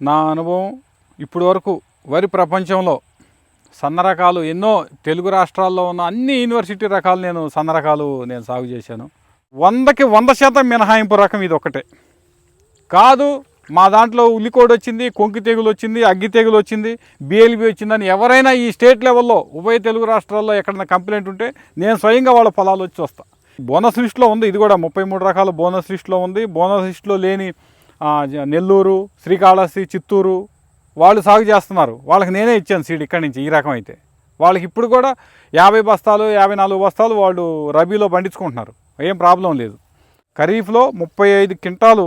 నా అనుభవం ఇప్పటి వరకు వరి ప్రపంచంలో సన్న రకాలు ఎన్నో తెలుగు రాష్ట్రాల్లో ఉన్న అన్ని యూనివర్సిటీ రకాలు సన్న రకాలు సాగు చేశాను. 100కి 100% మినహాయింపు రకం ఇది ఒకటే కాదు. మా దాంట్లో ఉల్లికోడ్ వచ్చింది, కొంకి తెగులు వచ్చింది, అగ్గి తెగులు వచ్చింది, బిఎల్బి వచ్చిందని ఎవరైనా ఈ స్టేట్ లెవెల్లో ఉభయ తెలుగు రాష్ట్రాల్లో ఎక్కడైనా కంప్లైంట్ ఉంటే నేను స్వయంగా వాళ్ళ పొలాలు వచ్చి వస్తా. బోనస్ లిస్టులో ఉంది, ఇది కూడా 33 రకాల బోనస్ లిస్టులో ఉంది. బోనస్ లిస్టులో లేని నెల్లూరు, శ్రీకాళహస్తి, చిత్తూరు వాళ్ళు సాగు చేస్తున్నారు. వాళ్ళకి నేనే ఇచ్చాను సీడ్ ఇక్కడి నుంచి. ఈ రకం అయితే వాళ్ళకి ఇప్పుడు కూడా 50 బస్తాలు 54 బస్తాలు వాళ్ళు రబీలో పండించుకుంటున్నారు, ఏం ప్రాబ్లం లేదు. ఖరీఫ్లో 35 క్వింటాలు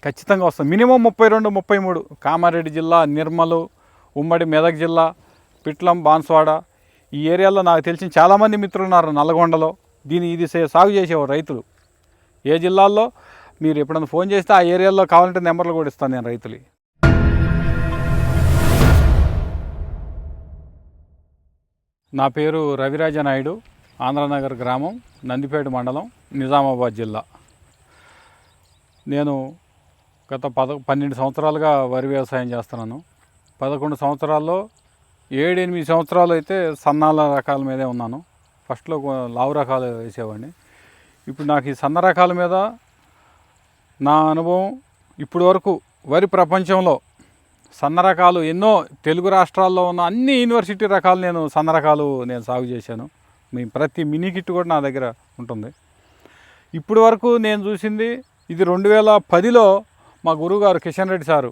ఖచ్చితంగా వస్తుంది, మినిమం 32, 33. కామారెడ్డి జిల్లా, నిర్మల్, ఉమ్మడి మెదక్ జిల్లా, పిట్లం, బాన్స్వాడ ఈ ఏరియాలో నాకు తెలిసిన చాలామంది మిత్రులు ఉన్నారు. నల్గొండలో ఇది సాగు చేసేవారు రైతులు. ఏ జిల్లాల్లో మీరు ఎప్పుడైనా ఫోన్ చేస్తే ఆ ఏరియాలో కావాలంటే నెంబర్లు కూడా ఇస్తాను నేను రైతులు. నా పేరు రవిరాజ నాయుడు, ఆంధ్రనగర్ గ్రామం, నందిపేట మండలం, నిజామాబాద్ జిల్లా. నేను గత 12 సంవత్సరాలుగా వరి వ్యవసాయం చేస్తున్నాను. 11 సంవత్సరాల్లో 7-8 సంవత్సరాలు అయితే సన్నాల రకాల మీదే ఉన్నాను. ఫస్ట్లో లావు రకాలు వేసేవాడిని. ఇప్పుడు నాకు ఈ సన్న రకాల మీద నా అనుభవం ఇప్పటి వరకు వరి ప్రపంచంలో సన్న రకాలు ఎన్నో తెలుగు రాష్ట్రాల్లో ఉన్న అన్ని యూనివర్సిటీ రకాలు సన్న రకాలు సాగు చేశాను. ప్రతి మినీ కిట్ కూడా నా దగ్గర ఉంటుంది. ఇప్పటి వరకు నేను చూసింది ఇది 2010లో మా గురువుగారు Kishan Reddy sir,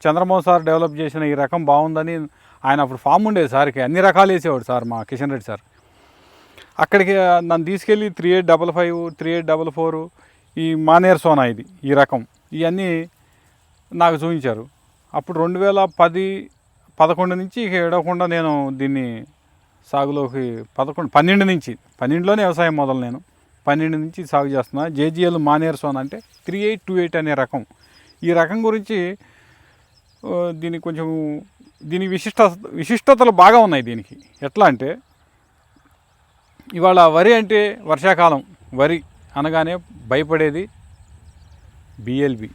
Chandramohan sir develop చేసిన ఈ రకం బాగుందని ఆయన అప్పుడు ఫామ్ ఉండేది సార్కి, అన్ని రకాలు వేసేవాడు సార్ మా కిషన్ రెడ్డి సార్. అక్కడికి నన్ను తీసుకెళ్ళి 3855, 3844 ఈ మానేర్ సోనా ఈ రకం ఇవన్నీ నాకు చూపించారు. అప్పుడు 2010-11 నుంచి ఏడవకుండా నేను దీన్ని సాగులోకి 12లోనే వ్యవసాయం మొదలు నేను 12 నుంచి సాగు చేస్తున్నా. జేజీఎల్ మానేర్ సోనా అంటే 3828 అనే రకం. ఈ రకం గురించి దీని విశిష్టతలు బాగా ఉన్నాయి దీనికి. ఎట్లా అంటే ఇవాళ వరి అంటే వర్షాకాలం వరి అనగానే భయపడేది బిఎల్బి,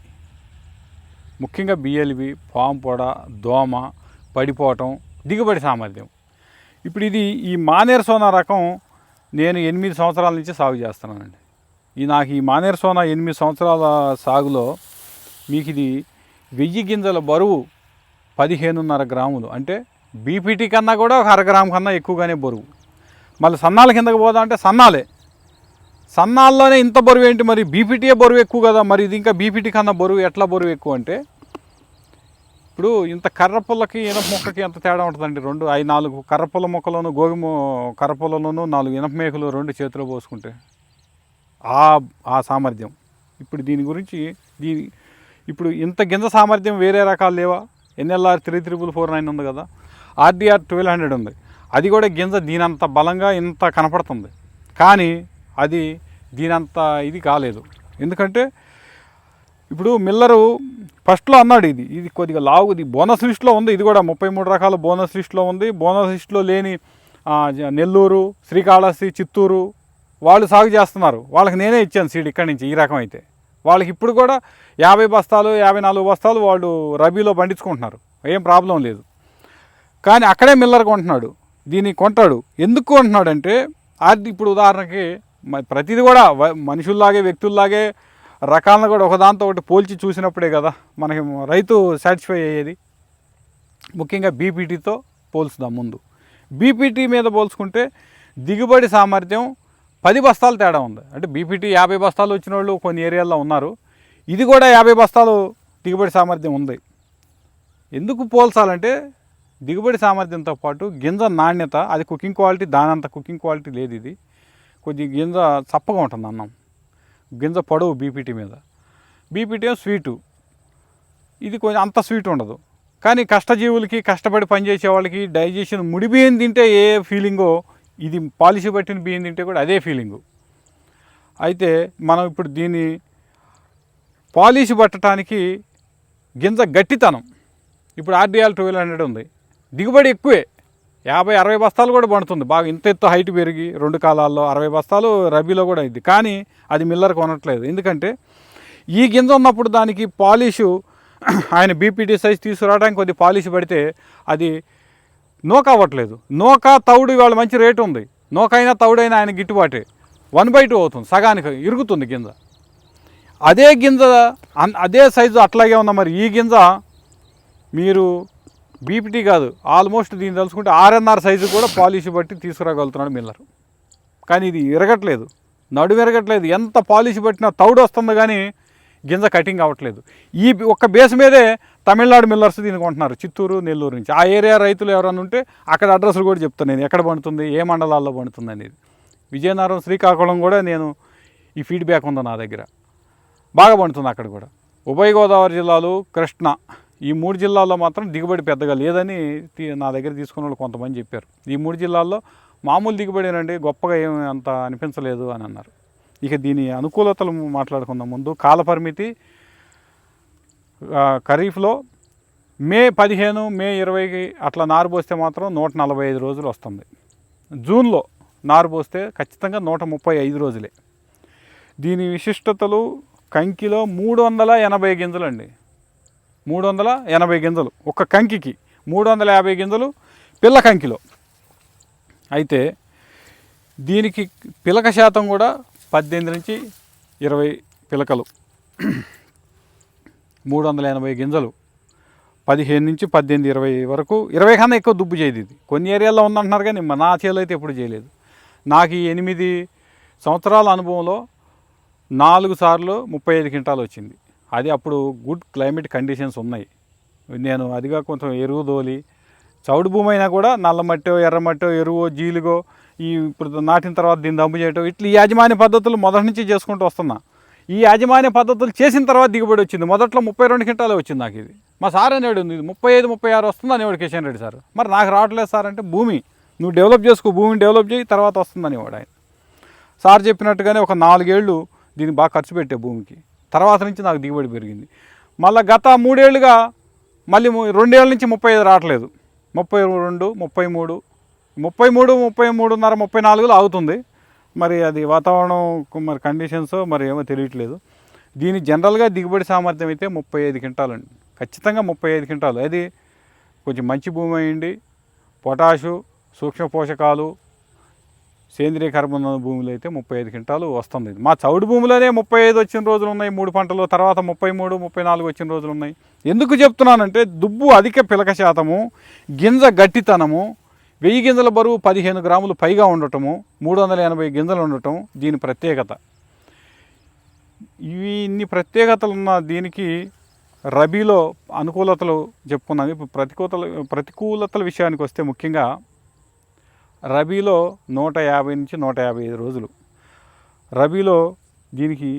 ముఖ్యంగా బిఎల్బి, పాము పొడ, దోమ, పడిపోవటం, దిగుబడి సామర్థ్యం. ఇప్పుడు ఈ మానేర్ సోనా రకం నేను 8 సంవత్సరాల నుంచి సాగు చేస్తున్నానండి. నాకు ఈ మానేర్ సోనా 8 సంవత్సరాల సాగులో మీకు ఇది 1000 గింజల బరువు 15.5 గ్రాములు, అంటే బీపీటీ కన్నా కూడా ఒక 1/2 గ్రాము కన్నా ఎక్కువగానే బరువు. మళ్ళీ సన్నాల కిందకి పోదా అంటే సన్నాల్లోనే ఇంత బరువు ఏంటి, మరి బీపీటీయే బరువు ఎక్కువ కదా, మరి ఇది ఇంకా బీపీటీ కన్నా బరువు ఎట్లా బరువు ఎక్కువ అంటే, ఇప్పుడు ఇంత కర్రపుల్లకి ఇనప మొక్కకి ఎంత తేడా ఉంటుందండి. 4 కర్రపుల్ల మొక్కలను కర్రపుల్లలోనూ 4 ఇనప మేకలు 2 చేతిలో పోసుకుంటే ఆ సామర్థ్యం. ఇప్పుడు దీని గురించి ఇప్పుడు ఇంత గింజ సామర్థ్యం వేరే రకాలు లేవా? ఎన్ఎల్ఆర్ 33449 ఉంది కదా, ఆర్డీఆర్ 1200 ఉంది. అది కూడా గింజ దీనంత బలంగా ఇంత కనపడుతుంది, కానీ అది దీనంత ఇది కాలేదు. ఎందుకంటే ఇప్పుడు మిల్లరు ఫస్ట్లో అన్నాడు ఇది కొద్దిగా లావుది, బోనస్ లిస్టులో ఉంది. ఇది కూడా 33 రకాల బోనస్ లిస్టులో ఉంది. బోనస్ లిస్టులో లేని నెల్లూరు, శ్రీకాళహస్తి, చిత్తూరు వాళ్ళు సాగు చేస్తున్నారు. వాళ్ళకి నేనే ఇచ్చాను సీడ్ ఇక్కడి నుంచి. ఈ రకం అయితే వాళ్ళకి ఇప్పుడు కూడా 50 బస్తాలు 54 బస్తాలు వాళ్ళు రబీలో పండించుకుంటున్నారు, ఏం ప్రాబ్లం లేదు. కానీ అక్కడే మిల్లర్ కొంటున్నాడు, దీన్ని కొంటాడు. ఎందుకు కొంటున్నాడంటే ఇప్పుడు ఉదాహరణకి ప్రతిదీ కూడా మనుషుల్లాగే వ్యక్తుల్లాగే రకాలను కూడా ఒకదాంతో ఒకటి పోల్చి చూసినప్పుడే కదా మనకి రైతు సాటిస్ఫై అయ్యేది. ముఖ్యంగా బీపీటీతో పోల్చుదాం. ముందు బీపీటీ మీద పోల్చుకుంటే దిగుబడి సామర్థ్యం 10 బస్తాలు తేడా ఉంది. అంటే బీపీటీ 50 బస్తాలు వచ్చిన వాళ్ళు కొన్ని ఏరియాల్లో ఉన్నారు, ఇది కూడా 50 బస్తాలు దిగుబడి సామర్థ్యం ఉంది. ఎందుకు పోల్చాలంటే దిగుబడి సామర్థ్యంతో పాటు గింజ నాణ్యత, అది కుకింగ్ క్వాలిటీ, దానంత కుకింగ్ క్వాలిటీ లేదు. ఇది కొద్ది గింజ చప్పగా ఉంటుంది అన్నం, గింజ పొడవు బీపీటీ మీద. బీపీటీ స్వీటు, ఇది కొంచెం అంత స్వీట్ ఉండదు. కానీ కష్టజీవులకి, కష్టపడి పనిచేసే వాళ్ళకి డైజెషన్, ముడి బియ్యం తింటే ఏ ఫీలింగో ఇది పాలిష్ పట్టిన బియ్యం తింటే కూడా అదే ఫీలింగు. అయితే మనం ఇప్పుడు దీన్ని పాలిష్ పట్టడానికి గింజ గట్టితనం, ఇప్పుడు ఆర్డీఆర్ 1200 ఉంది, దిగుబడి ఎక్కువే, 50-60 బస్తాలు కూడా పండుతుంది. బాగా ఇంత ఎత్తు హైట్ పెరిగి 2 కాలాల్లో 60 బస్తాలు రబీలో కూడా అయింది. కానీ అది మిల్లర్ కొనట్లేదు. ఎందుకంటే ఈ గింజ ఉన్నప్పుడు దానికి పాలిషు ఆయన బీపీటీ సైజ్ తీసుకురావడానికి కొద్ది పాలిష్ పడితే అది నోక అవ్వట్లేదు. నోక తౌడు ఇవాళ మంచి రేటు ఉంది, నోకైనా తౌడైనా ఆయన గిట్టుబాటే. 1/2 అవుతుంది, సగానికి ఇరుగుతుంది గింజ. అదే గింజ అదే సైజు అట్లాగే ఉన్న మరి ఈ గింజ మీరు బీపీటీ కాదు, ఆల్మోస్ట్ దీన్ని తలుచుకుంటే 6.5 సైజు కూడా పాలిష్ బట్టి తీసుకురాగలుగుతున్నాడు మిల్లర్. కానీ ఇది ఇరగట్లేదు, నడుము ఇరగట్లేదు. ఎంత పాలిష్ పట్టినా తౌడు వస్తుంది కానీ గింజ కటింగ్ అవ్వట్లేదు. ఈ ఒక్క బేస్ మీదే తమిళనాడు మిల్లర్స్ దీనికి కొంటున్నారు, చిత్తూరు, నెల్లూరు నుంచి. ఆ ఏరియా రైతులు ఎవరైనా ఉంటే అక్కడ అడ్రస్లు కూడా చెప్తాను నేను, ఎక్కడ పండుతుంది, ఏ మండలాల్లో పండుతుంది అనేది. విజయనగరం, శ్రీకాకుళం కూడా నేను ఈ ఫీడ్బ్యాక్ ఉంది నా దగ్గర, బాగా పండుతుంది అక్కడ కూడా. ఉభయ గోదావరి జిల్లాలు, కృష్ణ, ఈ 3 జిల్లాల్లో మాత్రం దిగుబడి పెద్దగా లేదని నా దగ్గర తీసుకున్న వాళ్ళు కొంతమంది చెప్పారు. ఈ 3 జిల్లాల్లో మామూలు దిగుబడేనండి, గొప్పగా ఏమి అంత అనిపించలేదు అని అన్నారు. ఇక దీని అనుకూలతలు మాట్లాడుకుందాం. ముందు కాల పరిమితి. ఖరీఫ్లో మే 15, మే 20కి అట్లా నారు పోస్తే మాత్రం 145 రోజులు వస్తుంది. జూన్లో నారు పోస్తే ఖచ్చితంగా 135 రోజులే. దీని విశిష్టతలు కంకిలో 380 గింజలు అండి, 380 గింజలు ఒక కంకికి, 350 గింజలు పిల్ల కంకిలో. అయితే దీనికి పిలక శాతం కూడా 18 నుంచి 20 పిలకలు, 380 గింజలు, 15 నుంచి 18, 20 వరకు. 20 కన్నా ఎక్కువ దుబ్బు చేయదు ఇది. కొన్ని ఏరియాల్లో ఉందంటున్నారు కానీ నా చేలో అయితే ఎప్పుడు చేయలేదు. నాకు ఈ 8 సంవత్సరాల అనుభవంలో 4 సార్లు 35 క్వింటాలు వచ్చింది. అది అప్పుడు గుడ్ క్లైమేట్ కండిషన్స్ ఉన్నాయి. నేను అదిగా కొంచెం ఎరువు దోలి, చౌడు భూమి అయినా కూడా నల్ల మట్టో, ఎర్ర మట్టో, ఎరువో, జీలుగో, ఈ ఇప్పుడు నాటిన తర్వాత దీన్ని దమ్ము చేయటం, ఇట్లా ఈ యాజమాన్య పద్ధతులు మొదటి నుంచి చేసుకుంటూ వస్తున్నా. ఈ యాజమాన్య పద్ధతులు చేసిన తర్వాత దిగుబడి వచ్చింది. మొదట్లో 32 క్వింటాలే వచ్చింది నాకు ఇది. మా సార్ అనేవాడు ఇది 35, 36 వస్తుంది అనేవాడు కిషన్ రెడ్డి సార్. మరి నాకు రావట్లేదు సార్ అంటే, భూమి నువ్వు డెవలప్ చేసుకో, భూమిని డెవలప్ చేయి, తర్వాత వస్తుంది అనేవాడు ఆయన. సార్ చెప్పినట్టుగానే ఒక 4 ఏళ్ళు దీన్ని బాగా ఖర్చు పెట్టే భూమికి, తర్వాత నుంచి నాకు దిగుబడి పెరిగింది. మళ్ళీ గత 3 ఏళ్ళుగా మళ్ళీ 2 ఏళ్ళ నుంచి 35 రావట్లేదు, 32, 33, 33.5, 34లో ఆగుతుంది. మరి అది వాతావరణం, మరి కండిషన్స్ మరి ఏమో తెలియట్లేదు. దీని జనరల్గా దిగుబడి సామర్థ్యం అయితే 35 క్వింటాలు అండి, ఖచ్చితంగా 35 క్వింటాలు. అది కొంచెం మంచి భూమి అయ్యండి, పొటాషు, సూక్ష్మ పోషకాలు, సేంద్రీయ కర్బన భూములు అయితే 35 క్వింటాలు వస్తుంది. మా చౌడు భూమిలోనే 35 వచ్చిన రోజులు ఉన్నాయి 3 పంటలు, తర్వాత 33, 34 వచ్చిన రోజులు ఉన్నాయి. ఎందుకు చెప్తున్నానంటే దుబ్బు అధిక పిలక శాతము, గింజ గట్టితనము, 1000 గింజల బరువు 15 గ్రాములు పైగా ఉండటము, 380 గింజలు ఉండటం దీని ప్రత్యేకత. ఇన్ని ప్రత్యేకతలు ఉన్న దీనికి రబీలో అనుకూలతలు చెప్పుకున్నాం. ఇప్పుడు ప్రతికూలతల విషయానికి వస్తే ముఖ్యంగా రబీలో 150 నుంచి 155 రోజులు. రబీలో దీనికి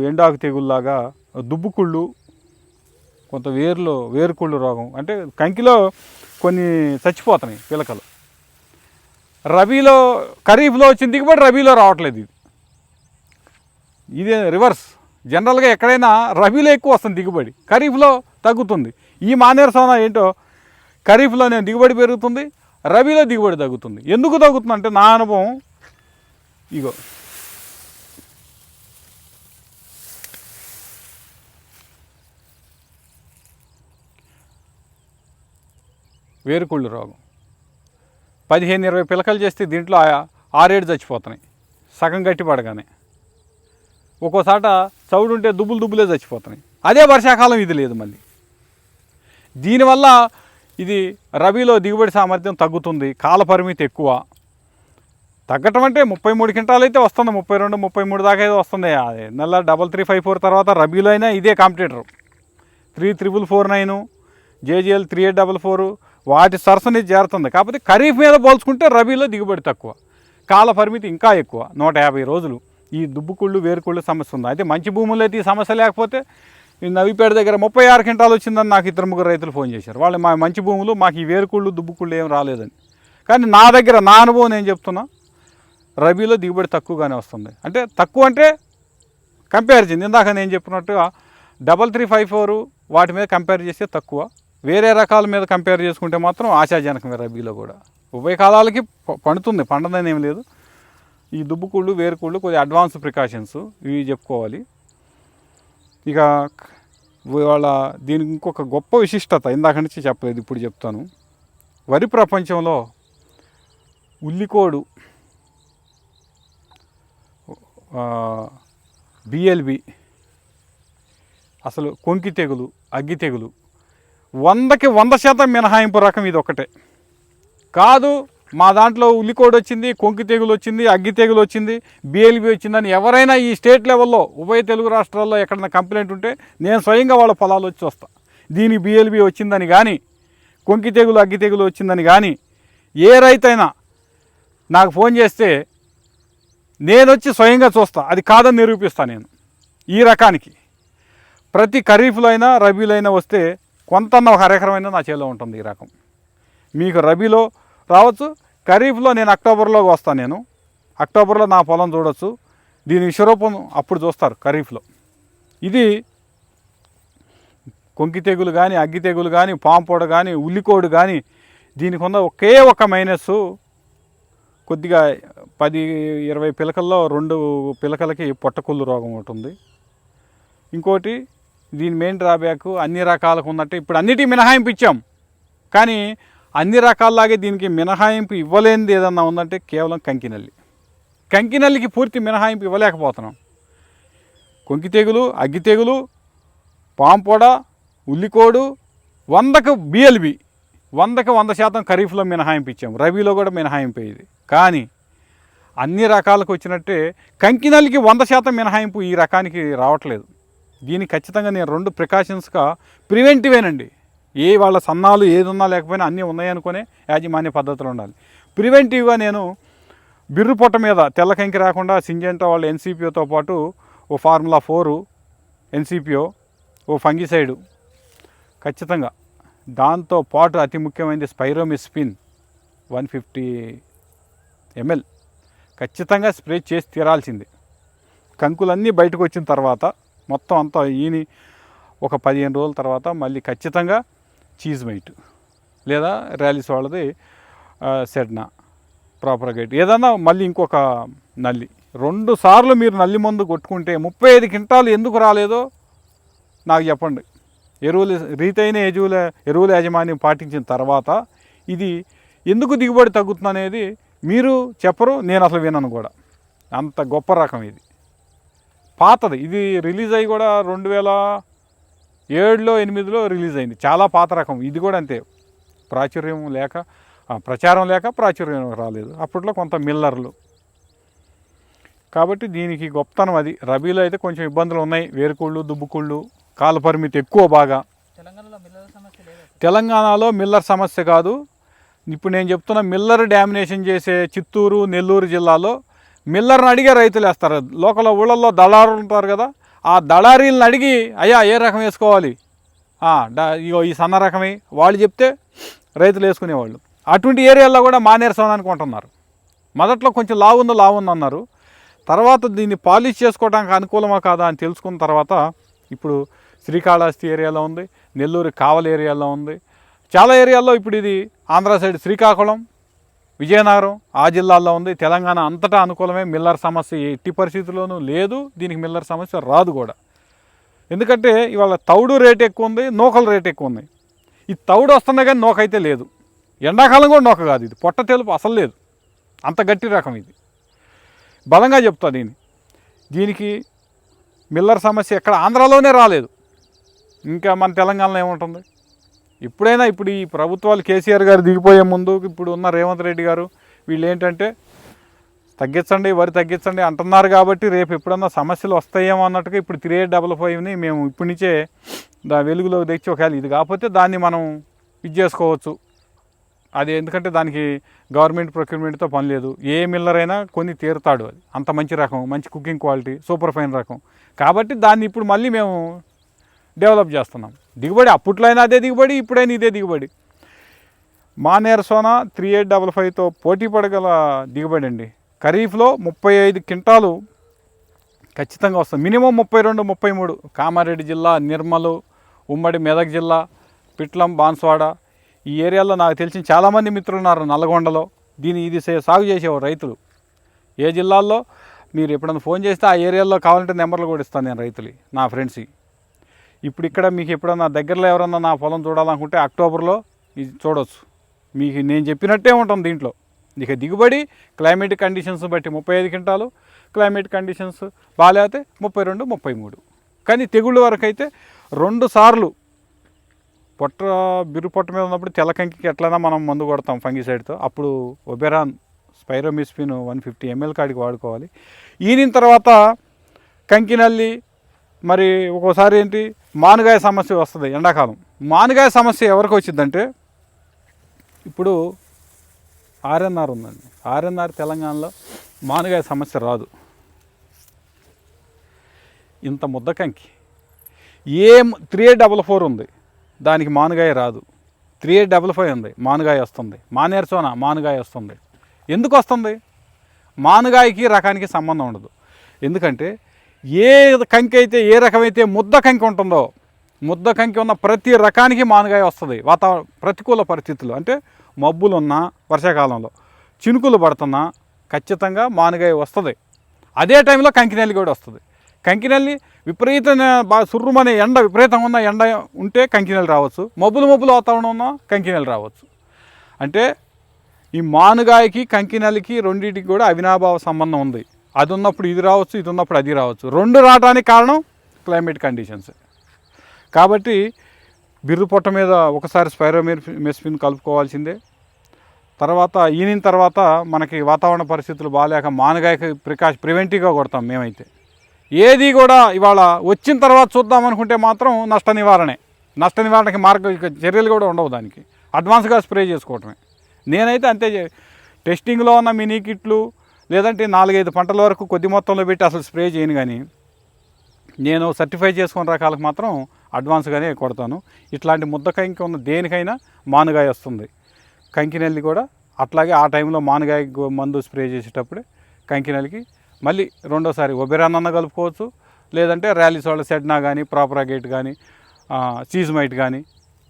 ఎండాకు తెగుల్లాగా దుబ్బుకుళ్ళు, కొంత వేరుకుళ్ళు రోగం, అంటే కంకిలో కొన్ని చచ్చిపోతున్నాయి పిలకలు. రబీలో, ఖరీఫ్లో వచ్చిన దిగుబడి రబీలో రావట్లేదు. ఇది రివర్స్. జనరల్గా ఎక్కడైనా రబీలో ఎక్కువ వస్తుంది దిగుబడి, ఖరీఫ్లో తగ్గుతుంది. ఈ మానేరు సోనా ఏంటో, ఖరీఫ్లో నేను దిగుబడి పెరుగుతుంది, రబీలో దిగుబడి తగ్గుతుంది. ఎందుకు తగ్గుతుంది అంటే నా అనుభవం ఇగో, వేరుకుళ్ళు రోగం 15-20 పిలకలు చేస్తే దీంట్లో 6-7 చచ్చిపోతున్నాయి సగం గట్టి పడగానే. ఒక్కోసాట చౌడు ఉంటే దుబ్బులే చచ్చిపోతున్నాయి. అదే వర్షాకాలం ఇది లేదు మళ్ళీ. దీనివల్ల ఇది రబీలో దిగుబడి సామర్థ్యం తగ్గుతుంది, కాల పరిమితి ఎక్కువ. తగ్గటం అంటే 33 క్వింటాలు అయితే వస్తుంది, 32, 33 దాకా అయితే వస్తుంది. నెల 3354 తర్వాత రబీలో అయినా ఇదే కాంపిటేటర్. 3449, JGL 3844 వాటి సరసని చేరుతుంది. కాకపోతే ఖరీఫ్ మీద పోల్చుకుంటే రబీలో దిగుబడి తక్కువ, కాల పరిమితి ఇంకా ఎక్కువ, 150 రోజులు. ఈ దుబ్బుకుళ్ళు, వేరుకుళ్ళు సమస్య ఉంది. అయితే మంచి భూములు అయితే ఈ సమస్య లేకపోతే, ఈ నవిపేట దగ్గర 36 క్వింటాలు వచ్చిందని నాకు 2-3 రైతులు ఫోన్ చేశారు. వాళ్ళు మా మంచి భూములు, మాకు ఈ వేరుకుళ్ళు, దుబ్బుకుళ్ళు ఏం రాలేదని. కానీ నా దగ్గర నా అనుభవం నేను చెప్తున్నా, రబీలో దిగుబడి తక్కువగానే వస్తుంది. అంటే తక్కువ అంటే కంపేరిజన్, ఇందాక నేను చెప్పినట్టుగా 3354 వాటి మీద కంపేర్ చేస్తే తక్కువ. వేరే రకాల మీద కంపేర్ చేసుకుంటే మాత్రం ఆశాజనకమే. రబీలో కూడా ఉభయ కాలాలకి పండుతుంది, పండదని ఏం లేదు. ఈ దుబ్బుకుళ్ళు, వేరుకుళ్ళు కొద్దిగా అడ్వాన్స్ ప్రికాషన్స్ ఇవి చెప్పుకోవాలి. ఇక ఇవాళ దీనికి ఇంకొక గొప్ప విశిష్టత ఇందాక నుంచి చెప్పలేదు, ఇప్పుడు చెప్తాను. వరి ప్రపంచంలో ఉల్లికోడు, బిఎల్బి, అసలు కొంకి తెగులు, అగ్గి తెగులు 100కి 100% మినహాయింపు రకం ఇది ఒకటే కాదు. మా దాంట్లో ఉల్లికోడు వచ్చింది, కొంకి తెగులు వచ్చింది, అగ్గి తెగులు వచ్చింది, బిఎల్బి వచ్చిందని ఎవరైనా ఈ స్టేట్ లెవెల్లో ఉభయ తెలుగు రాష్ట్రాల్లో ఎక్కడైనా కంప్లైంట్ ఉంటే నేను స్వయంగా వాళ్ళ పొలాలు వచ్చి వస్తా. దీనికి బిఎల్బి వచ్చిందని కానీ, కొంకి తెగులు, అగ్గి తెగులు వచ్చిందని కానీ ఏ రైతైనా నాకు ఫోన్ చేస్తే నేను వచ్చి స్వయంగా చూస్తా, అది కాదని నిరూపిస్తా. నేను ఈ రకానికి ప్రతి ఖరీఫ్లో అయినా రబీలో అయినా వస్తే కొంత ఒక అరెకరమైన నా చేలో ఉంటుంది ఈ రకం. మీకు రబీలో రావచ్చు, ఖరీఫ్లో నేను అక్టోబర్లో వస్తాను. నేను అక్టోబర్లో నా పొలం చూడవచ్చు. దీని విశ్వరూపం అప్పుడు చూస్తారు ఖరీఫ్లో. ఇది కొంకి తెగులు కానీ, అగ్గి తెగులు కానీ, పాంపోడ కానీ, ఉల్లికోడు కానీ దీనికి ఉన్న ఒకే ఒక మైనస్, కొద్దిగా 10-20 పిలకల్లో 2 పిలకలకి పొట్టకుళ్ళు రోగం ఉంటుంది. ఇంకోటి దీని మెయిన్ డ్రాబ్యాక్ అన్ని రకాలకు ఉన్నట్టు ఇప్పుడు అన్నిటి మినహాయింపు ఇచ్చాం, కానీ అన్ని రకాలలాగే దీనికి మినహాయింపు ఇవ్వలేనిది ఏదన్నా ఉందంటే కేవలం కంకినల్లి. కంకినల్లికి పూర్తి మినహాయింపు ఇవ్వలేకపోతున్నాం. కొంకి తెగులు, అగ్గి తెగులు, పాంపోడ, ఉల్లికోడు 100కు బిఎల్బి 100కి 100% ఖరీఫ్లో మినహాయింపు ఇచ్చాము, రబీలో కూడా మినహాయింపు ఇది. కానీ అన్ని రకాలకు వచ్చినట్టే కంకినల్లికి 100% మినహాయింపు ఈ రకానికి రావట్లేదు. దీనికి ఖచ్చితంగా నేను 2 ప్రికాషన్స్గా ప్రివెంటివేనండి. వాళ్ళ సన్నాలు ఏది ఉన్నా లేకపోయినా అన్నీ ఉన్నాయనుకునే యాజమాన్య పద్ధతులు ఉండాలి. ప్రివెంటివ్గా నేను బిర్రు పొట్ట మీద తెల్ల కంకి రాకుండా సింజెంటా వాళ్ళ ఎన్సిపిఓతో పాటు ఓ ఫార్ములా 4 ఎన్సిపిఓ, ఓ ఫంగిసైడు ఖచ్చితంగా, దాంతో పాటు అతి ముఖ్యమైనది స్పైరోమిస్పిన్ 150 ml ఖచ్చితంగా స్ప్రే చేసి తీరాల్సింది. కంకులన్నీ బయటకు వచ్చిన తర్వాత మొత్తం అంతా ఈని ఒక 15 రోజుల తర్వాత మళ్ళీ ఖచ్చితంగా చీజ్ మైట్ లేదా ర్యాలీస్ వాళ్ళది సెడ్నా ప్రాపర్ గైడ్ ఏదన్నా మళ్ళీ ఇంకొక నల్లి 2 సార్లు మీరు నల్లి మందు కొట్టుకుంటే 35 క్వింటాలు ఎందుకు రాలేదో నాకు చెప్పండి. రీతైన ఎరువుల యాజమాన్యం పాటించిన తర్వాత ఇది ఎందుకు దిగుబడి తగ్గుతుంది అనేది మీరు చెప్పరు, నేను అసలు వినను కూడా. అంత గొప్ప రకం ఇది. పాతది, ఇది రిలీజ్ అయ్యి కూడా 2007లో 2008లో రిలీజ్ అయింది. చాలా పాత రకం. ఇది కూడా అంతే, ప్రచారం లేక ప్రాచుర్యం రాలేదు. అప్పట్లో కొంత మిల్లర్లు. కాబట్టి దీనికి గొప్పతనం అది. రబీలో అయితే కొంచెం ఇబ్బందులు ఉన్నాయి, వేరుకుళ్ళు, దుబ్బుకుళ్ళు, కాల పరిమితి ఎక్కువ బాగా. తెలంగాణలో మిల్లర్ సమస్య కాదు. ఇప్పుడు నేను చెప్తున్న మిల్లర్ డామినేషన్ చేసే చిత్తూరు, నెల్లూరు జిల్లాలో మిల్లర్ని అడిగే రైతులు వేస్తారు. లోకల్ ఊళ్ళల్లో దళారులు ఉంటారు కదా, ఆ దళారీలను అడిగి అయ్యా ఏ రకం వేసుకోవాలి, ఇగో ఈ సన్న రకమే వాళ్ళు చెప్తే రైతులు వేసుకునేవాళ్ళు. అటువంటి ఏరియాల్లో కూడా మానేరు సోనానికి కొంటున్నారు. మొదట్లో కొంచెం లావుంది అన్నారు. తర్వాత దీన్ని పాలిష్ చేసుకోవడానికి అనుకూలమా కాదా అని తెలుసుకున్న తర్వాత ఇప్పుడు శ్రీకాళహస్తి ఏరియాలో ఉంది, నెల్లూరు కావలి ఏరియాలో ఉంది, చాలా ఏరియాల్లో ఇప్పుడు ఇది ఆంధ్ర సైడ్ శ్రీకాకుళం, విజయనగరం ఆ జిల్లాల్లో ఉంది. తెలంగాణ అంతటా అనుకూలమే. మిల్లర్ సమస్య ఎట్టి పరిస్థితుల్లోనూ లేదు. దీనికి మిల్లర్ సమస్య రాదు కూడా. ఎందుకంటే ఇవాళ తౌడు రేట్ ఎక్కువ ఉంది, నూకల రేట్ ఎక్కువ ఉంది. ఈ తౌడు వస్తున్నా కానీ నూకైతే లేదు. ఎండాకాలం కూడా నూక కాదు ఇది, పొట్ట తెలుపు అసలు లేదు, అంత గట్టి రకం ఇది. బలంగా చెప్తా దీనికి మిల్లర్ సమస్య ఎక్కడ ఆంధ్రాలోనే రాలేదు, ఇంకా మన తెలంగాణలో ఏముంటుంది. ఇప్పుడైనా ఇప్పుడు ఈ ప్రభుత్వాలు కేసీఆర్ గారు దిగిపోయే ముందు ఇప్పుడు ఉన్న రేవంత్ రెడ్డి గారు వీళ్ళు ఏంటంటే తగ్గించండి, వరి తగ్గించండి అంటున్నారు. కాబట్టి రేపు ఎప్పుడన్నా సమస్యలు వస్తాయేమో అన్నట్టుగా ఇప్పుడు 3855ని మేము ఇప్పటి నుంచే వెలుగులోకి తెచ్చి ఒకవేళ ఇది కాకపోతే దాన్ని మనం ఇది చేసుకోవచ్చు. అది ఎందుకంటే దానికి గవర్నమెంట్ ప్రొక్యూర్మెంట్తో పని లేదు. ఏ మిల్లర్ అయినా కొన్ని తీరుతాడు. అది అంత మంచి రకం, మంచి కుకింగ్ క్వాలిటీ, సూపర్ ఫైన్ రకం. కాబట్టి దాన్ని ఇప్పుడు మళ్ళీ మేము డెవలప్ చేస్తున్నాం. దిగుబడి అప్పట్లో అయినా అదే దిగుబడి, ఇప్పుడైనా ఇదే దిగుబడి. మానేరు సోనా 3855తో పోటీ పడగల దిగుబడి అండి. ఖరీఫ్లో 35 క్వింటాలు ఖచ్చితంగా వస్తుంది, మినిమం 32-33. కామారెడ్డి జిల్లా, నిర్మలు, ఉమ్మడి మెదక్ జిల్లా, పిట్లం, బాన్స్వాడ ఈ ఏరియాలో నాకు తెలిసిన చాలామంది మిత్రులు ఉన్నారు. నల్గొండలో ఇది సాగు చేసేవారు రైతులు. ఏ జిల్లాల్లో మీరు ఎప్పుడైనా ఫోన్ చేస్తే ఆ ఏరియాలో కావాలంటే నెంబర్లు కూడా ఇస్తాను నేను రైతులు, నా ఫ్రెండ్స్కి. ఇప్పుడు ఇక్కడ మీకు ఎప్పుడన్నా దగ్గరలో ఎవరన్నా నా పొలం చూడాలనుకుంటే అక్టోబర్లో ఇది చూడవచ్చు. మీకు నేను చెప్పినట్టే ఉంటుంది దీంట్లో. ఇక దిగుబడి క్లైమేటిక్ కండిషన్స్ బట్టి 35 క్వింటాలు, క్లైమేట్ కండిషన్స్ బాగాలేకపోతే 32, 33. కానీ తెగుళ్ళు వరకు అయితే 2 సార్లు బిర్రు పొట్ట మీద ఉన్నప్పుడు తెల్లకంకి ఎట్లైనా మనం మందు కొడతాం ఫంగిసైడ్తో. అప్పుడు ఒబెరాన్ స్పైరోమిస్పిన్ 150 ml కాడికి వాడుకోవాలి. ఈనిన తర్వాత కంకినల్లి, మరి ఒక్కోసారి ఏంటి మానుగాయ సమస్య వస్తుంది ఎండాకాలం. మానుగాయ సమస్య ఎవరికి వచ్చిందంటే ఇప్పుడు ఆర్ఎన్ఆర్ ఉందండి. ఆర్ఎన్ఆర్ తెలంగాణలో మానుగాయ సమస్య రాదు. ఇంత ముద్ద కంకి 3844 ఉంది, దానికి మానుగాయ రాదు. 3855 ఉంది, మానుగాయ వస్తుంది. మానేర్చోన మానుగాయ వస్తుంది. ఎందుకు వస్తుంది? మానుగాయకి రకానికి సంబంధం ఉండదు. ఎందుకంటే ఏ కంకి అయితే, ఏ రకమైతే ముద్ద కంకి ఉంటుందో, ముద్ద కంకి ఉన్న ప్రతి రకానికి మానుగాయ వస్తుంది. ప్రతికూల పరిస్థితులు అంటే మబ్బులున్నా, వర్షాకాలంలో చినుకులు పడుతున్నా ఖచ్చితంగా మానుగాయ వస్తుంది. అదే టైంలో కంకినెల్లి కూడా వస్తుంది. కంకినెల్లి విపరీతమైన బాగా సుర్రుమనే ఎండ, విపరీతంగా ఉన్న ఎండ ఉంటే కంకినెల్లి రావచ్చు. మబ్బులు వాతావరణం ఉన్న కంకినెల్లి రావచ్చు. అంటే ఈ మానుగాయకి కంకినెల్లికి రెండింటికి కూడా అవినాభావ సంబంధం ఉంది. అది ఉన్నప్పుడు ఇది రావచ్చు, ఇది ఉన్నప్పుడు అది రావచ్చు. 2 రావడానికి కారణం క్లైమేట్ కండిషన్స్. కాబట్టి బిర్రు పొట్ట మీద ఒకసారి స్పైరోమిస్పిన్ కలుపుకోవాల్సిందే. తర్వాత ఈనిన తర్వాత మనకి వాతావరణ పరిస్థితులు బాగాలేక మానుగాయకి ప్రివెంటివ్గా కొడతాం మేమైతే. ఏది కూడా ఇవాళ వచ్చిన తర్వాత చూద్దాం అనుకుంటే మాత్రం నష్ట నివారణకి చర్యలు కూడా ఉండవు. దానికి అడ్వాన్స్గా స్ప్రే చేసుకోవటమే. నేనైతే అంతే. టెస్టింగ్లో ఉన్న మినీ కిట్లు లేదంటే 4-5 పంటల వరకు కొద్ది మొత్తంలో పెట్టి అసలు స్ప్రే చేయను. కానీ నేను సర్టిఫై చేసుకున్న రకాలకు మాత్రం అడ్వాన్స్గానే కొడతాను. ఇట్లాంటి ముద్ద కంకి ఉన్న దేనికైనా మానుగాయ వస్తుంది. కంకినెల్లి కూడా అట్లాగే ఆ టైంలో మానుగాయ మందు స్ప్రే చేసేటప్పుడే కంకినెల్లికి మళ్ళీ రెండోసారి ఒబెరాన్ అన్న కలుపుకోవచ్చు, లేదంటే ర్యాలీసోళ్ళ సెడ్నా కానీ, ప్రాపరాగేట్ కానీ, సీజ్మైట్ కానీ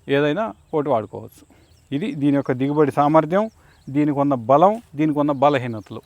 ఏదైనా ఒకటి వాడుకోవచ్చు. ఇది దీని యొక్క దిగుబడి సామర్థ్యం, దీనికి ఉన్న బలం, దీనికి ఉన్న బలహీనతలు.